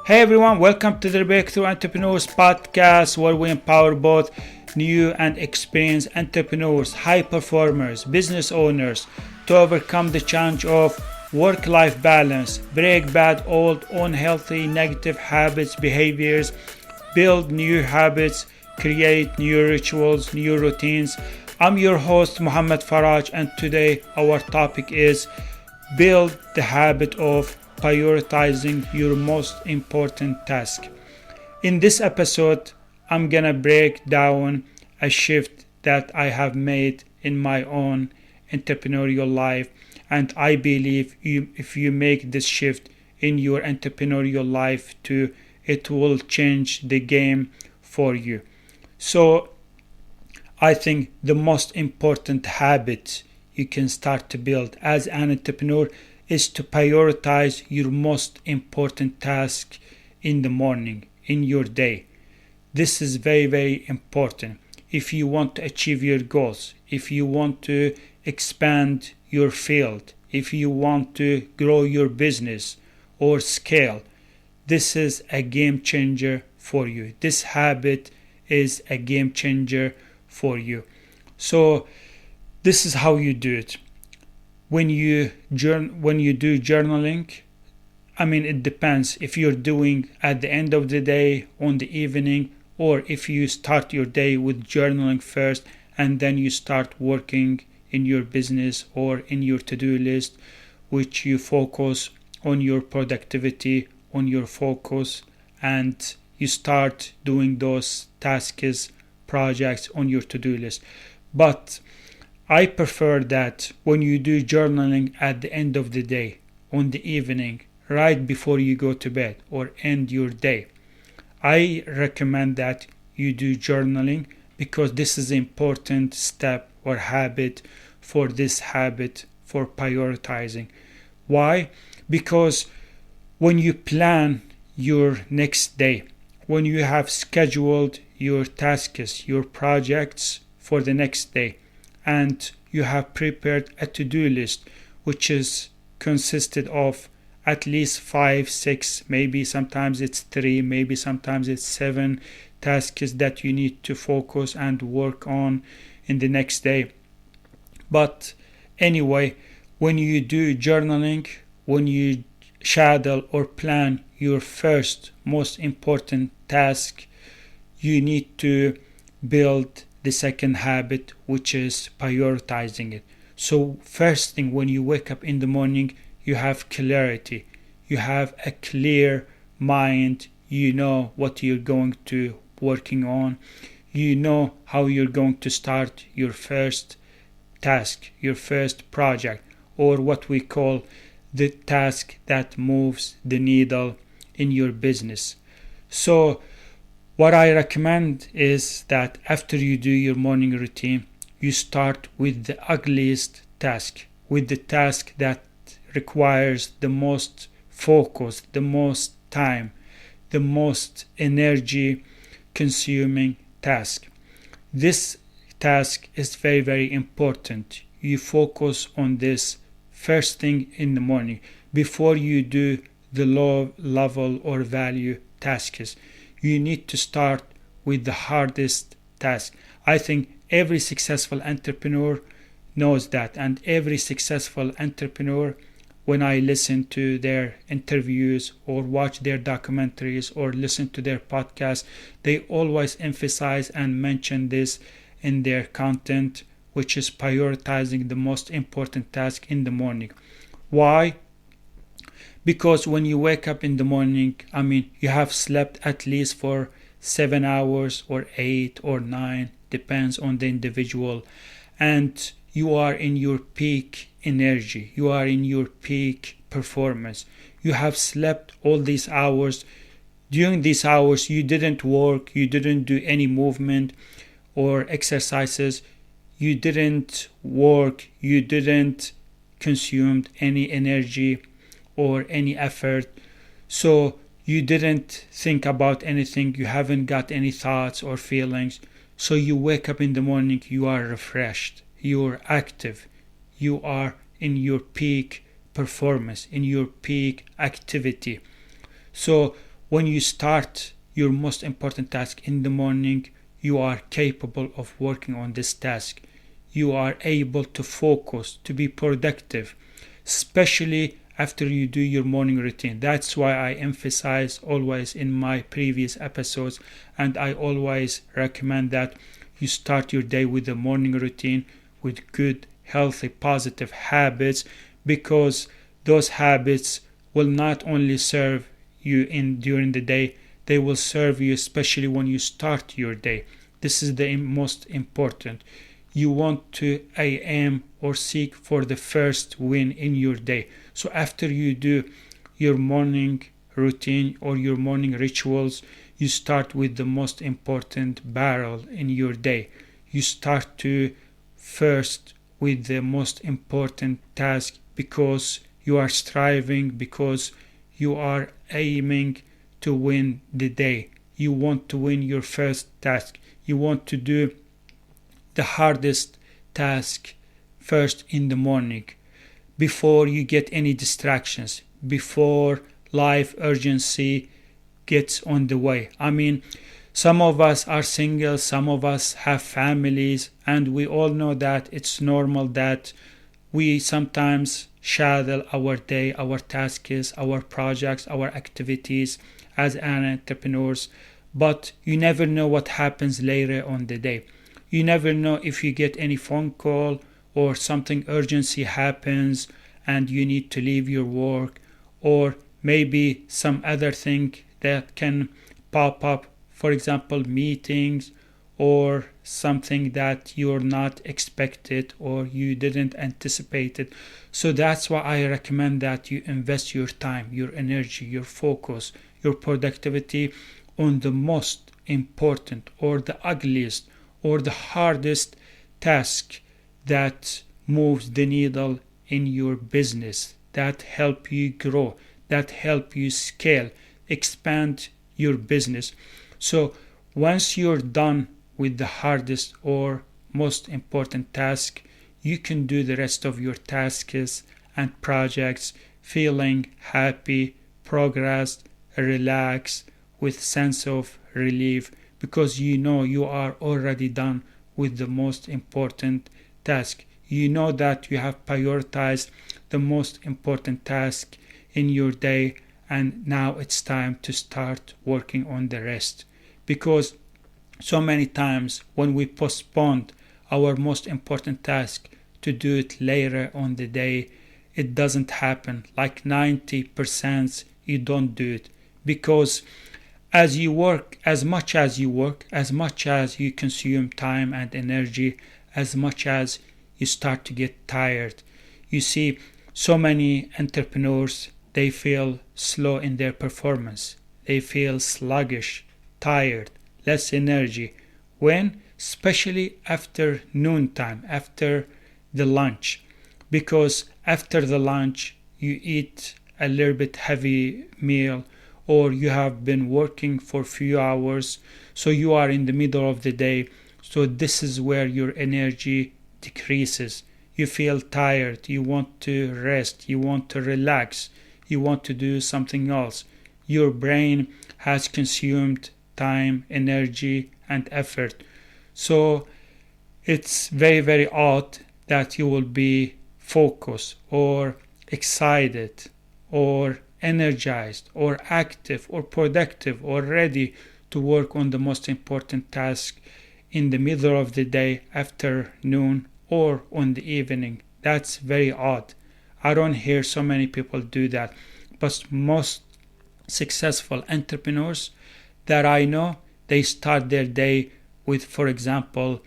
Hey everyone, welcome to the Breakthrough Entrepreneurs podcast, where we empower both new and experienced entrepreneurs, high performers, business owners to overcome the challenge of work-life balance, break bad old unhealthy negative habits, behaviors, build new habits, create new rituals, new routines. I'm your host Muhammad Faraj, and today our topic is build the habit of prioritizing your most important task. In this episode, I'm gonna break down a shift that I have made in my own entrepreneurial life, and I believe if you make this shift in your entrepreneurial life too, it will change the game for you. So I think the most important habit you can start to build as an entrepreneur is to prioritize your most important task in the morning, in your day. This is very, very important. If you want to achieve your goals, if you want to expand your field, if you want to grow your business or scale, this is a game changer for you. This habit is a game changer for you. So this is how you do it. When you do journaling, it depends if you're doing at the end of the day, on the evening, or if you start your day with journaling first and then you start working in your business or in your to-do list, which you focus on your productivity, on your focus, and you start doing those tasks, projects on your to-do list. But I prefer that when you do journaling at the end of the day, on the evening, right before you go to bed or end your day, I recommend that you do journaling because this is an important step or habit for prioritizing. Why? Because when you plan your next day, when you have scheduled your tasks, your projects for the next day, and you have prepared a to-do list which is consisted of at least 5, 6, maybe sometimes it's 3, maybe sometimes it's 7 tasks that you need to focus and work on in the next day. But anyway, when you do journaling, when you schedule or plan your first most important task, you need to build the second habit, which is prioritizing it. So first thing, when you wake up in the morning, you have clarity. You have a clear mind. You know what you're going to working on. You know how you're going to start your first task, your first project, or what we call the task that moves the needle in your business. So what I recommend is that after you do your morning routine, you start with the ugliest task, with the task that requires the most focus, the most time, the most energy consuming task. This task is very, very important. You focus on this first thing in the morning before you do the low level or value tasks. You need to start with the hardest task. I think every successful entrepreneur knows that, and every successful entrepreneur, when I listen to their interviews or watch their documentaries or listen to their podcasts, they always emphasize and mention this in their content, which is prioritizing the most important task in the morning. Why? Because when you wake up in the morning, you have slept at least for 7 hours or 8 or 9, depends on the individual, and you are in your peak energy, you are in your peak performance. You have slept all these hours. During these hours, you didn't work, you didn't do any movement or exercises, you didn't work, you didn't consume any energy or any effort, so you didn't think about anything, you haven't got any thoughts or feelings. So you wake up in the morning, you are refreshed, you're active, you are in your peak performance, in your peak activity. So when you start your most important task in the morning, you are capable of working on this task. You are able to focus, to be productive, especially after you do your morning routine. That's why I emphasize always in my previous episodes, and I always recommend that you start your day with the morning routine with good, healthy, positive habits, because those habits will not only serve you during the day, they will serve you especially when you start your day. This is the most important. You want to aim or seek for the first win in your day. So after you do your morning routine or your morning rituals, you start with the most important barrel in your day. You start to first with the most important task, because you are striving, because you are aiming to win the day. You want to win your first task. You want to do the hardest task first in the morning, before you get any distractions, before life urgency gets on the way. I mean, some of us are single, some of us have families, and we all know that it's normal that we sometimes schedule our day, our tasks, our projects, our activities as an entrepreneurs, but you never know what happens later on the day. You never know if you get any phone call or something urgency happens and you need to leave your work, or maybe some other thing that can pop up, for example meetings or something that you're not expected or you didn't anticipate it. So that's why I recommend that you invest your time, your energy, your focus, your productivity on the most important or the ugliest or the hardest task that moves the needle in your business, that help you grow, that help you scale, expand your business. So once you're done with the hardest or most important task, you can do the rest of your tasks and projects feeling happy, progressed, relaxed, with sense of relief, because you know you are already done with the most important task. You know that you have prioritized the most important task in your day, and now it's time to start working on the rest. Because so many times when we postpone our most important task to do it later on the day, it doesn't happen. Like 90% you don't do it, because as you work, as much as you consume time and energy, as much as you start to get tired. You see, so many entrepreneurs, they feel slow in their performance. They feel sluggish, tired, less energy. When? Especially after noontime, after the lunch. Because after the lunch, you eat a little bit heavy meal, or you have been working for a few hours, so you are in the middle of the day. So this is where your energy decreases. You feel tired, you want to rest, you want to relax, you want to do something else. Your brain has consumed time, energy, and effort. So it's very, very odd that you will be focused or excited or energized or active or productive or ready to work on the most important task in the middle of the day, afternoon, or on the evening. That's very odd. I don't hear so many people do that. But most successful entrepreneurs that I know, they start their day with, for example,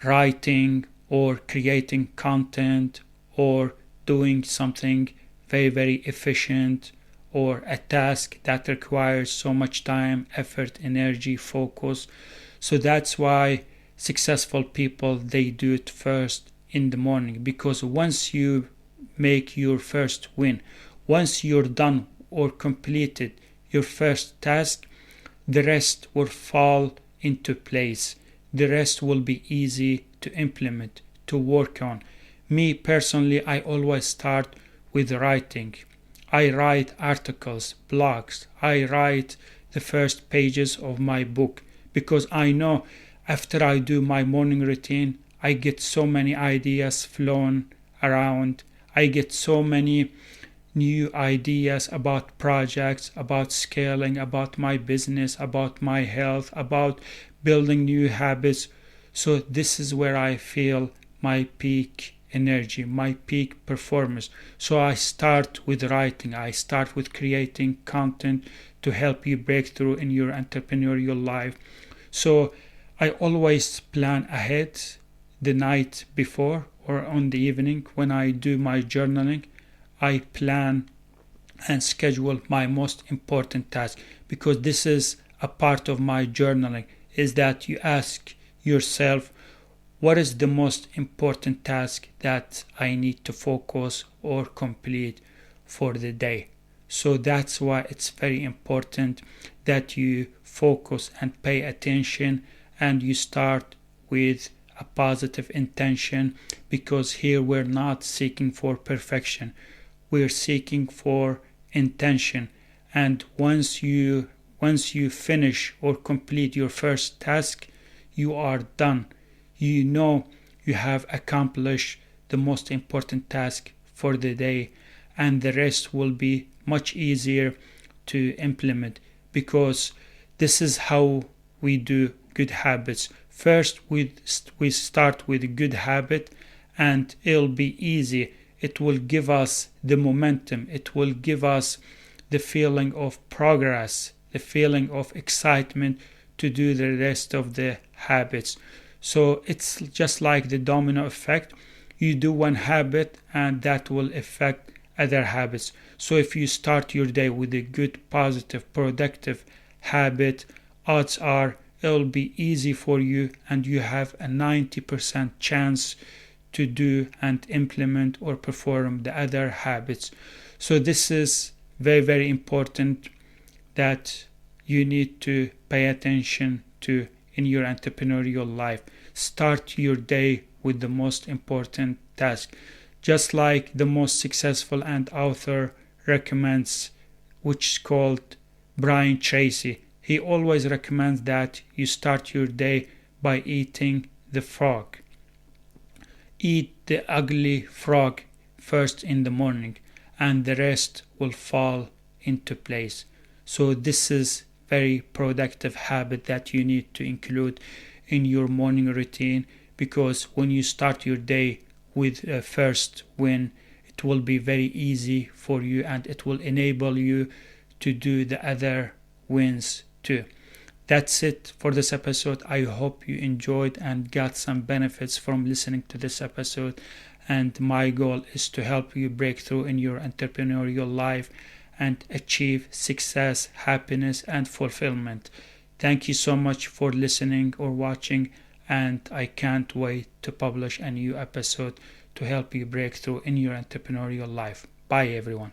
writing or creating content or doing something very, very efficient, or a task that requires so much time, effort, energy, focus. So that's why successful people, they do it first in the morning, because once you make your first win, once you're done or completed your first task, the rest will fall into place. The rest will be easy to implement, to work on. Me personally, I always start with writing. I write articles, blogs. I write the first pages of my book because I know after I do my morning routine, I get so many ideas flowing around. I get so many new ideas about projects, about scaling, about my business, about my health, about building new habits. So this is where I feel my peak energy, my peak performance. So I start with writing, I start with creating content to help you break through in your entrepreneurial life. So I always plan ahead the night before or on the evening when I do my journaling. I plan and schedule my most important task because this is a part of my journaling, is that you ask yourself, what is the most important task that I need to focus or complete for the day? So that's why it's very important that you focus and pay attention and you start with a positive intention, because here we're not seeking for perfection. We're seeking for intention. And once you finish or complete your first task, you are done. You know you have accomplished the most important task for the day, and the rest will be much easier to implement, because this is how we do good habits. First we start with a good habit, and it'll be easy. It will give us the momentum. It will give us the feeling of progress, the feeling of excitement to do the rest of the habits. So it's just like the domino effect. You do one habit and that will affect other habits. So if you start your day with a good, positive, productive habit, odds are it'll be easy for you and you have a 90% chance to do and implement or perform the other habits. So this is very, very important that you need to pay attention to in your entrepreneurial life. Start your day with the most important task. Just like the most successful and author recommends, which is called Brian Tracy. He always recommends that you start your day by eating the frog. Eat the ugly frog first in the morning, and the rest will fall into place. So this is very productive habit that you need to include in your morning routine, because when you start your day with a first win, it will be very easy for you and it will enable you to do the other wins too. That's it for this episode. I hope you enjoyed and got some benefits from listening to this episode. And my goal is to help you break through in your entrepreneurial life and achieve success, happiness, and fulfillment. Thank you so much for listening or watching, and I can't wait to publish a new episode to help you break through in your entrepreneurial life. Bye, everyone.